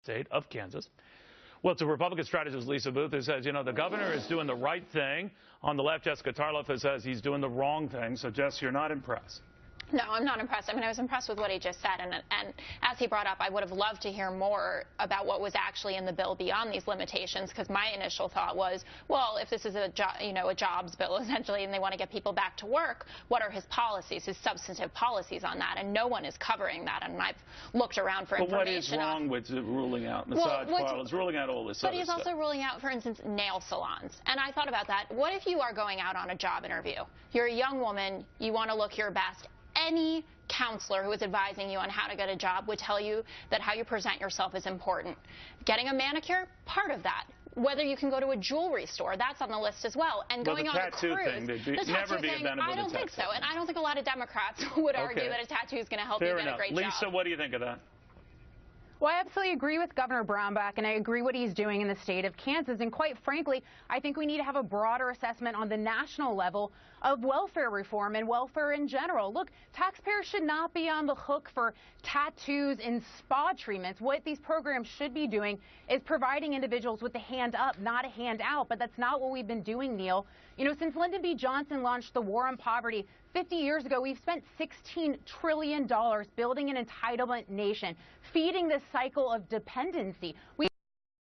state of Kansas. Well, it's a Republican strategist, Lisa Booth, who says, you know, the governor is doing the right thing. On the left, Jessica Tarloff, who says he's doing the wrong thing. So, Jess, you're not impressed. No, I'm not impressed. I mean, I was impressed with what he just said, and as he brought up, I would have loved to hear more about what was actually in the bill beyond these limitations, because my initial thought was, well, if this is a jobs bill, essentially, and they want to get people back to work, what are his policies, his substantive policies on that? And no one is covering that, and I've looked around for information. But what is wrong with ruling out massage parlors, ruling out all this other stuff? But he's also ruling out, for instance, nail salons. And I thought about that. What if you are going out on a job interview? You're a young woman, you want to look your best. Any counselor who is advising you on how to get a job would tell you that how you present yourself is important. Getting a manicure, part of that. Whether you can go to a jewelry store, that's on the list as well. And going on a cruise, the tattoo thing, I don't think so. And I don't think a lot of Democrats would argue that a tattoo is going to help you get a great job. Lisa, what do you think of that? Well, I absolutely agree with Governor Brownback, and I agree what he's doing in the state of Kansas. And quite frankly, I think we need to have a broader assessment on the national level of welfare reform and welfare in general. Look, taxpayers should not be on the hook for tattoos and spa treatments. What these programs should be doing is providing individuals with a hand up, not a hand out. But that's not what we've been doing, Neil. You know, since Lyndon B. Johnson launched the war on poverty 50 years ago, we've spent $16 trillion building an entitlement nation, feeding this cycle of dependency. We $1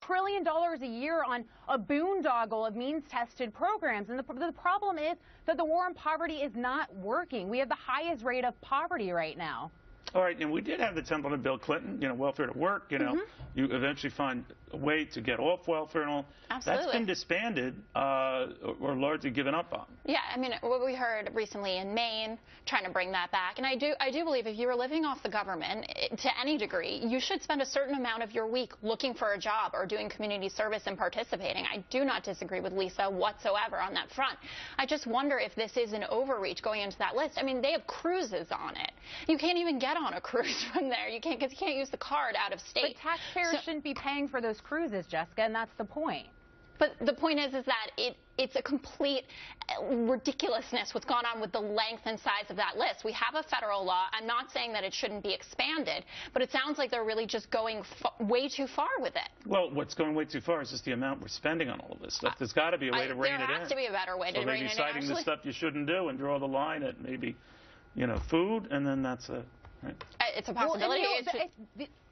trillion a year on a boondoggle of means-tested programs. And the problem is that the war on poverty is not working. We have the highest rate of poverty right now. All right, and we did have the template of Bill Clinton, you know, welfare to work, you know, you eventually find a way to get off welfare and all. Absolutely. That's been disbanded or largely given up on. Yeah, I mean, what we heard recently in Maine, trying to bring that back. And I do believe if you were living off the government to any degree, you should spend a certain amount of your week looking for a job or doing community service and participating. I do not disagree with Lisa whatsoever on that front. I just wonder if this is an overreach going into that list. I mean, they have cruises on it. You can't even get on a cruise from there. You can't, because you can't use the card out of state. But taxpayers shouldn't be paying for those cruises, Jessica, and that's the point. But the point is that it's a complete ridiculousness what's gone on with the length and size of that list. We have a federal law. I'm not saying that it shouldn't be expanded, but it sounds like they're really just going way too far with it. Well, what's going way too far is just the amount we're spending on all of this stuff. There's got to be a way to rein it in. There has to be a better way to rein it in. So maybe citing the stuff you shouldn't do and draw the line at maybe, you know, food, and then that's it. Right. It's a possibility.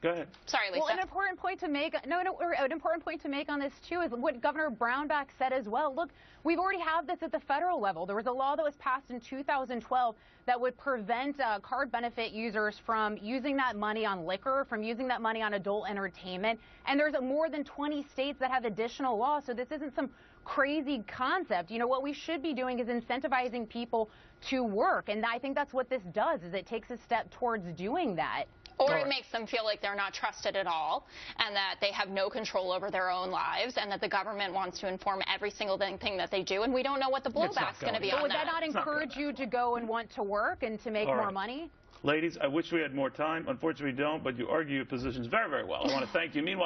Go ahead. Sorry, Lisa. Well, an important point to make. An important point to make on this too is what Governor Brownback said as well. Look, we've already have this at the federal level. There was a law that was passed in 2012 that would prevent card benefit users from using that money on liquor, from using that money on adult entertainment. And there's more than 20 states that have additional laws. So this isn't some crazy concept. You know, what we should be doing is incentivizing people to work. And I think that's what this does, is it takes a step towards doing that. Or it makes them feel like they're not trusted at all, and that they have no control over their own lives, and that the government wants to inform every single thing that they do, and we don't know what the blowback's going to be on that. But would that not encourage you to go and want to work and to make more money? Ladies, I wish we had more time. Unfortunately, we don't, but you argue your positions very, very well. I want to thank you. Meanwhile,